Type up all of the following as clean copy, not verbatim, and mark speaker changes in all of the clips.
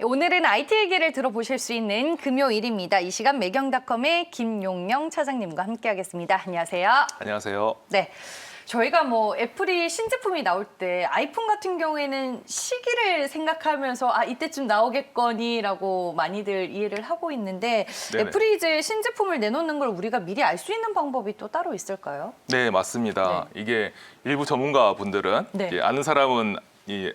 Speaker 1: 오늘은 IT 얘기를 들어보실 수 있는 금요일입니다. 이 시간 매경닷컴의 김용영 차장님과 함께하겠습니다. 안녕하세요.
Speaker 2: 안녕하세요.
Speaker 1: 네. 저희가 애플이 신제품이 나올 때 아이폰 같은 경우에는 시기를 생각하면서 이때쯤 나오겠거니라고 많이들 이해를 하고 있는데
Speaker 2: 네네.
Speaker 1: 애플이 이제 신제품을 내놓는 걸 우리가 미리 알 수 있는 방법이 또 따로 있을까요?
Speaker 2: 네, 맞습니다. 이게 일부 전문가분들은
Speaker 1: 네.
Speaker 2: 이제 아는 사람은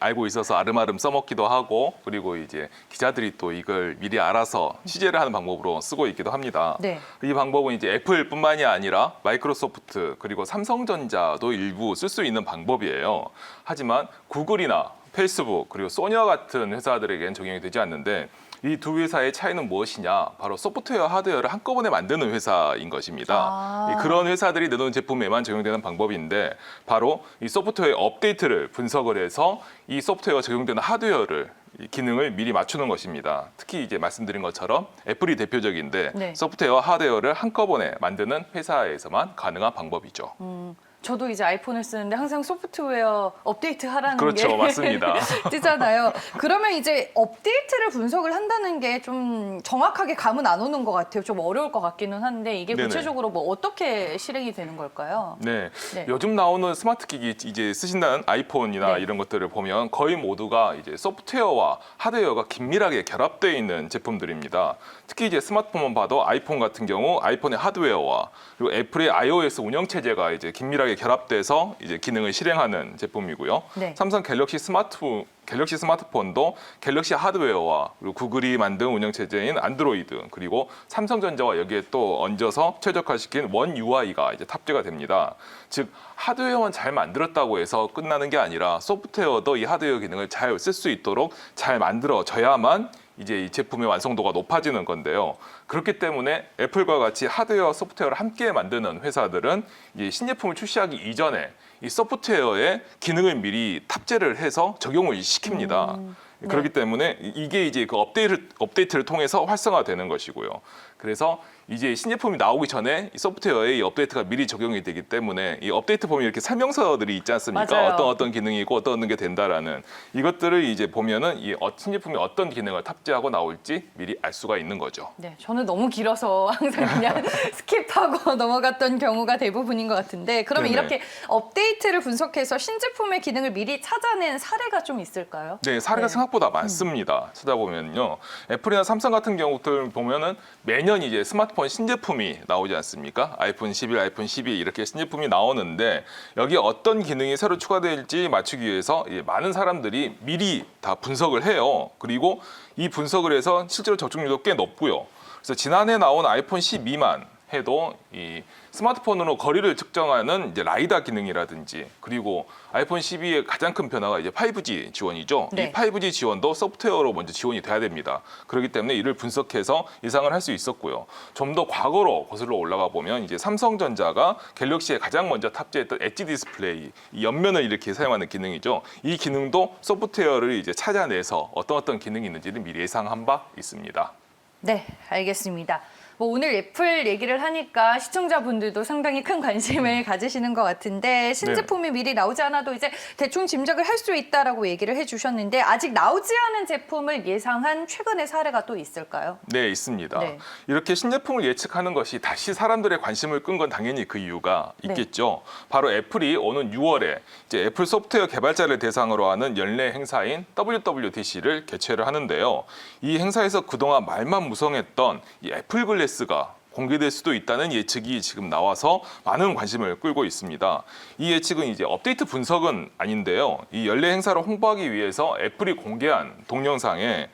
Speaker 2: 알고 있어서 아름아름 써먹기도 하고, 그리고 이제 기자들이 또 이걸 미리 알아서 취재를 하는 방법으로 쓰고 있기도 합니다.
Speaker 1: 네.
Speaker 2: 이 방법은 이제 애플뿐만이 아니라 마이크로소프트 그리고 삼성전자도 일부 쓸 수 있는 방법이에요. 하지만 구글이나 페이스북 그리고 소니와 같은 회사들에게는 적용이 되지 않는데, 이 두 회사의 차이는 무엇이냐? 바로 소프트웨어, 하드웨어를 한꺼번에 만드는 회사인 것입니다. 그런 회사들이 내놓은 제품에만 적용되는 방법인데, 바로 이 소프트웨어 업데이트를 분석을 해서 이 소프트웨어가 적용되는 하드웨어를 이 기능을 미리 맞추는 것입니다. 특히 이제 말씀드린 것처럼 애플이 대표적인데
Speaker 1: 네.
Speaker 2: 소프트웨어, 하드웨어를 한꺼번에 만드는 회사에서만 가능한 방법이죠.
Speaker 1: 저도 이제 아이폰을 쓰는데 항상 소프트웨어 업데이트 하라는
Speaker 2: 그렇죠,
Speaker 1: 게
Speaker 2: 맞습니다.
Speaker 1: 뜨잖아요. 그러면 이제 업데이트를 분석을 한다는 게 좀 정확하게 감은 안 오는 것 같아요. 좀 어려울 것 같기는 한데 이게
Speaker 2: 네네.
Speaker 1: 구체적으로 어떻게 실행이 되는 걸까요?
Speaker 2: 네.
Speaker 1: 네.
Speaker 2: 요즘 나오는 스마트 기기 이제 쓰신다는 아이폰이나
Speaker 1: 네.
Speaker 2: 이런 것들을 보면 거의 모두가 이제 소프트웨어와 하드웨어가 긴밀하게 결합되어 있는 제품들입니다. 특히 이제 스마트폰만 봐도 아이폰 같은 경우 아이폰의 하드웨어와 그리고 애플의 iOS 운영 체제가 이제 긴밀하게 결합돼서 이제 기능을 실행하는 제품이고요.
Speaker 1: 네.
Speaker 2: 삼성 갤럭시 스마트폰도 갤럭시 하드웨어와 그리고 구글이 만든 운영 체제인 안드로이드 그리고 삼성전자와 여기에 또 얹어서 최적화시킨 원 UI가 이제 탑재가 됩니다. 즉 하드웨어만 잘 만들었다고 해서 끝나는 게 아니라 소프트웨어도 이 하드웨어 기능을 잘 쓸 수 있도록 잘 만들어져야만 이제 이 제품의 완성도가 높아지는 건데요. 그렇기 때문에 애플과 같이 하드웨어, 소프트웨어를 함께 만드는 회사들은 이 신제품을 출시하기 이전에 이 소프트웨어의 기능을 미리 탑재를 해서 적용을 시킵니다.
Speaker 1: 네.
Speaker 2: 그렇기 때문에 이게 이제 그 업데이트를 통해서 활성화되는 것이고요. 그래서 이제 신제품이 나오기 전에 이 소프트웨어의 이 업데이트가 미리 적용이 되기 때문에 이 업데이트 보면 이렇게 설명서들이 있지 않습니까?
Speaker 1: 맞아요.
Speaker 2: 어떤 기능이고 어떤 게 된다라는 이것들을 이제 보면은 이 신제품이 어떤 기능을 탑재하고 나올지 미리 알 수가 있는 거죠.
Speaker 1: 네, 저는 너무 길어서 항상 그냥 스킵하고 넘어갔던 경우가 대부분인 것 같은데 그러면
Speaker 2: 네네.
Speaker 1: 이렇게 업데이트를 분석해서 신제품의 기능을 미리 찾아낸 사례가 좀 있을까요?
Speaker 2: 네, 사례가
Speaker 1: 네.
Speaker 2: 생각보다 많습니다. 찾아보면요. 애플이나 삼성 같은 경우들 보면은 매년 이제 스마트폰 신제품이 나오지 않습니까? 아이폰 11, 아이폰 12 이렇게 신제품이 나오는데 여기에 어떤 기능이 새로 추가될지 맞추기 위해서 많은 사람들이 미리 다 분석을 해요. 그리고 이 분석을 해서 실제로 적중률도 꽤 높고요. 그래서 지난해 나온 아이폰 12만 해도 이 스마트폰으로 거리를 측정하는 이제 라이다 기능이라든지 그리고 아이폰 12의 가장 큰 변화가 이제 5G 지원이죠.
Speaker 1: 네.
Speaker 2: 이 5G 지원도 소프트웨어로 먼저 지원이 돼야 됩니다. 그렇기 때문에 이를 분석해서 예상을 할 수 있었고요. 좀 더 과거로 거슬러 올라가 보면 이제 삼성전자가 갤럭시에 가장 먼저 탑재했던 엣지 디스플레이, 이 옆면을 이렇게 사용하는 기능이죠. 이 기능도 소프트웨어를 이제 찾아내서 어떤 기능이 있는지를 미리 예상한 바 있습니다.
Speaker 1: 네, 알겠습니다. 오늘 애플 얘기를 하니까 시청자분들도 상당히 큰 관심을 가지시는 것 같은데 신제품이 미리 나오지 않아도 이제 대충 짐작을 할 수 있다라고 얘기를 해주셨는데 아직 나오지 않은 제품을 예상한 최근의 사례가 또 있을까요?
Speaker 2: 네, 있습니다.
Speaker 1: 네.
Speaker 2: 이렇게 신제품을 예측하는 것이 다시 사람들의 관심을 끈 건 당연히 그 이유가 있겠죠. 바로 애플이 오는 6월에 이제 애플 소프트웨어 개발자를 대상으로 하는 연례 행사인 WWDC를 개최를 하는데요. 이 행사에서 그동안 말만 무성했던 이 애플 글래스가 공개될 수도 있다는 예측이 지금 나와서 많은 관심을 끌고 있습니다. 이 예측은 이제 업데이트 분석은 아닌데요. 이 연례 행사를 홍보하기 위해서 애플이 공개한 동영상에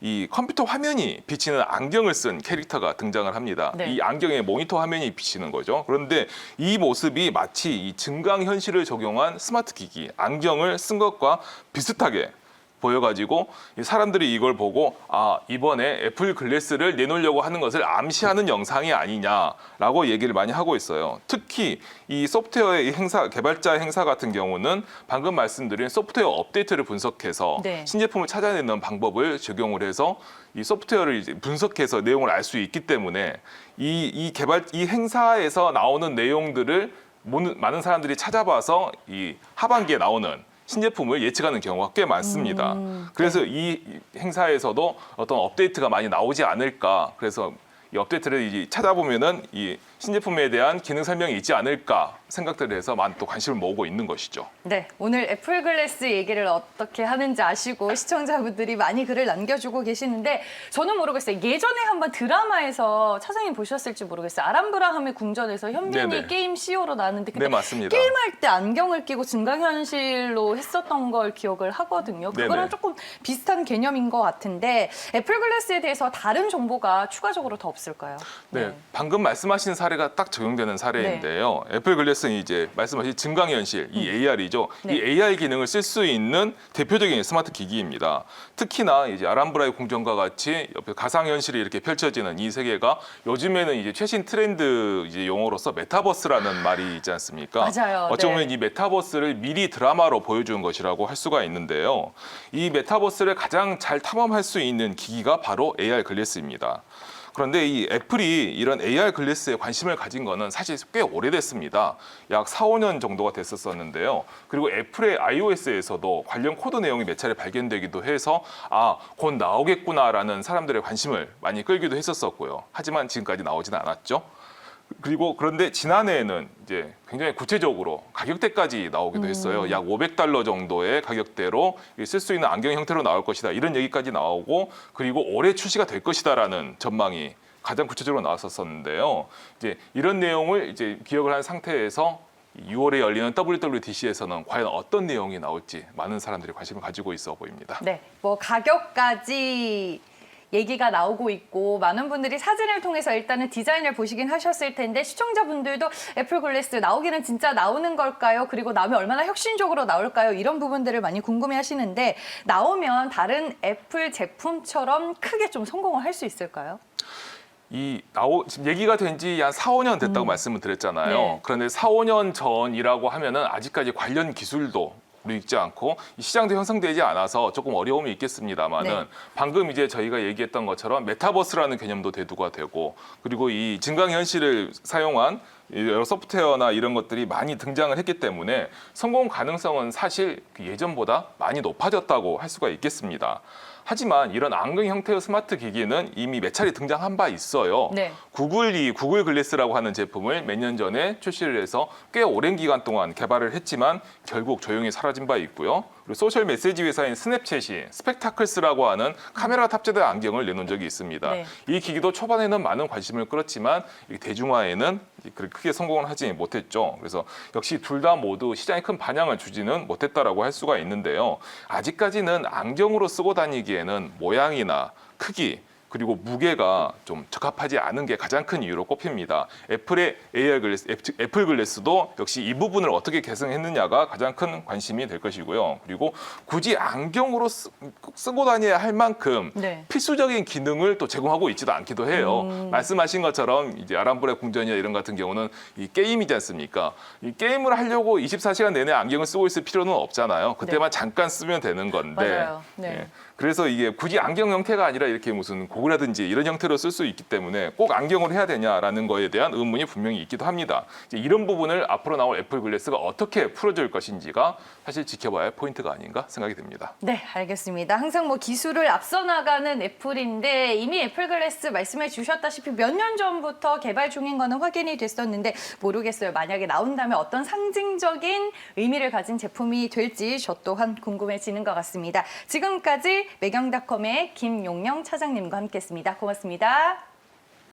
Speaker 2: 이 컴퓨터 화면이 비치는 안경을 쓴 캐릭터가 등장을 합니다.
Speaker 1: 네.
Speaker 2: 이 안경에 모니터 화면이 비치는 거죠. 그런데 이 모습이 마치 이 증강현실을 적용한 스마트 기기, 안경을 쓴 것과 비슷하게 보여가지고 사람들이 이걸 보고 이번에 애플 글래스를 내놓으려고 하는 것을 암시하는 영상이 아니냐라고 얘기를 많이 하고 있어요. 특히 이 소프트웨어의 행사, 개발자 행사 같은 경우는 방금 말씀드린 소프트웨어 업데이트를 분석해서
Speaker 1: 네.
Speaker 2: 신제품을 찾아내는 방법을 적용을 해서 이 소프트웨어를 이제 분석해서 내용을 알 수 있기 때문에 이 행사에서 나오는 내용들을 많은 사람들이 찾아봐서 이 하반기에 나오는 신제품을 예측하는 경우가 꽤 많습니다. 그래서 이 행사에서도 어떤 업데이트가 많이 나오지 않을까. 그래서 이 업데이트를 이제 찾아보면은 이 신제품에 대한 기능 설명이 있지 않을까 생각들을 해서 많이 또 관심을 모으고 있는 것이죠.
Speaker 1: 네, 오늘 애플 글래스 얘기를 어떻게 하는지 아시고 시청자분들이 많이 글을 남겨주고 계시는데 저는 모르겠어요. 예전에 한번 드라마에서 차장님 보셨을지 모르겠어요. 아람브라함의 궁전에서 현빈이
Speaker 2: 네네.
Speaker 1: 게임 CEO로 나왔는데 그때
Speaker 2: 네, 맞습니다.
Speaker 1: 게임할 때 안경을 끼고 증강현실로 했었던 걸 기억을 하거든요. 그거랑
Speaker 2: 네네.
Speaker 1: 조금 비슷한 개념인 것 같은데 애플 글래스에 대해서 다른 정보가 추가적으로 더 없을까요?
Speaker 2: 네, 방금 말씀하신 사례가 딱 적용되는 사례인데요. 애플 글래스는 이제 말씀하신 증강현실, 이 AR이죠.
Speaker 1: 네.
Speaker 2: 이 AR 기능을 쓸 수 있는 대표적인 스마트 기기입니다. 특히나 이제 아람브라의 궁전과 같이 옆에 가상현실이 이렇게 펼쳐지는 이 세계가 요즘에는 이제 최신 트렌드 이제 용어로서 메타버스라는 말이 있지 않습니까?
Speaker 1: 맞아요.
Speaker 2: 어쩌 보면
Speaker 1: 네.
Speaker 2: 이 메타버스를 미리 드라마로 보여준 것이라고 할 수가 있는데요. 이 메타버스를 가장 잘 탐험할 수 있는 기기가 바로 AR 글래스입니다. 그런데 이 애플이 이런 AR 글래스에 관심을 가진 거는 사실 꽤 오래됐습니다. 약 4, 5년 정도가 됐었는데요. 그리고 애플의 iOS에서도 관련 코드 내용이 몇 차례 발견되기도 해서 곧 나오겠구나라는 사람들의 관심을 많이 끌기도 했었고요. 하지만 지금까지 나오지는 않았죠. 그리고 그런데 지난해에는 이제 굉장히 구체적으로 가격대까지 나오기도 했어요. 약 $500 정도의 가격대로 쓸 수 있는 안경 형태로 나올 것이다. 이런 얘기까지 나오고 그리고 올해 출시가 될 것이다라는 전망이 가장 구체적으로 나왔었는데요. 이제 이런 내용을 이제 기억을 한 상태에서 6월에 열리는 WWDC에서는 과연 어떤 내용이 나올지 많은 사람들이 관심을 가지고 있어 보입니다.
Speaker 1: 네, 뭐 가격까지 얘기가 나오고 있고 많은 분들이 사진을 통해서 일단은 디자인을 보시긴 하셨을 텐데 시청자분들도 애플 글래스 나오기는 진짜 나오는 걸까요? 그리고 나오면 얼마나 혁신적으로 나올까요? 이런 부분들을 많이 궁금해 하시는데 나오면 다른 애플 제품처럼 크게 좀 성공을 할 수 있을까요?
Speaker 2: 지금 얘기가 된 지 한 4, 5년 됐다고 말씀을 드렸잖아요.
Speaker 1: 네.
Speaker 2: 그런데 4, 5년 전이라고 하면은 아직까지 관련 기술도 우리 있지 않고 이 시장도 형성되지 않아서 조금 어려움이 있겠습니다만은
Speaker 1: 네.
Speaker 2: 방금 이제 저희가 얘기했던 것처럼 메타버스라는 개념도 대두가 되고 그리고 이 증강현실을 사용한 여러 소프트웨어나 이런 것들이 많이 등장을 했기 때문에 성공 가능성은 사실 예전보다 많이 높아졌다고 할 수가 있겠습니다. 하지만 이런 안경 형태의 스마트 기기는 이미 몇 차례 등장한 바 있어요.
Speaker 1: 네.
Speaker 2: 구글 글래스라고 하는 제품을 몇 년 전에 출시를 해서 꽤 오랜 기간 동안 개발을 했지만 결국 조용히 사라진 바 있고요. 그리고 소셜 메시지 회사인 스냅챗이 스펙타클스라고 하는 카메라 탑재된 안경을 내놓은 적이 있습니다.
Speaker 1: 네.
Speaker 2: 이 기기도 초반에는 많은 관심을 끌었지만 이 대중화에는 크게 성공을 하지 못했죠. 그래서 역시 둘 다 모두 시장에 큰 반향을 주지는 못했다라고 할 수가 있는데요. 아직까지는 안경으로 쓰고 다니기에는 모양이나 크기 그리고 무게가 좀 적합하지 않은 게 가장 큰 이유로 꼽힙니다. 애플의 AR 글래스, 애플 글래스도 역시 이 부분을 어떻게 개선했느냐가 가장 큰 관심이 될 것이고요. 그리고 굳이 안경으로 쓰고 다녀야 할 만큼
Speaker 1: 네.
Speaker 2: 필수적인 기능을 또 제공하고 있지도 않기도 해요. 말씀하신 것처럼 이제 아람브라의 궁전이나 이런 같은 경우는 이 게임이지 않습니까? 이 게임을 하려고 24시간 내내 안경을 쓰고 있을 필요는 없잖아요. 그때만 잠깐 쓰면 되는 건데.
Speaker 1: 맞아요. 네.
Speaker 2: 예. 그래서 이게 굳이 안경 형태가 아니라 이렇게 무슨 고글이라든지 이런 형태로 쓸 수 있기 때문에 꼭 안경으로 해야 되냐라는 거에 대한 의문이 분명히 있기도 합니다. 이제 이런 부분을 앞으로 나올 애플 글래스가 어떻게 풀어줄 것인지가 사실 지켜봐야 할 포인트가 아닌가 생각이 듭니다.
Speaker 1: 네, 알겠습니다. 항상 뭐 기술을 앞서 나가는 애플인데 이미 애플 글래스 말씀해 주셨다시피 몇 년 전부터 개발 중인 거는 확인이 됐었는데 모르겠어요. 만약에 나온다면 어떤 상징적인 의미를 가진 제품이 될지 저 또한 궁금해지는 것 같습니다. 지금까지 매경닷컴의 김용영 차장님과 함께했습니다. 고맙습니다.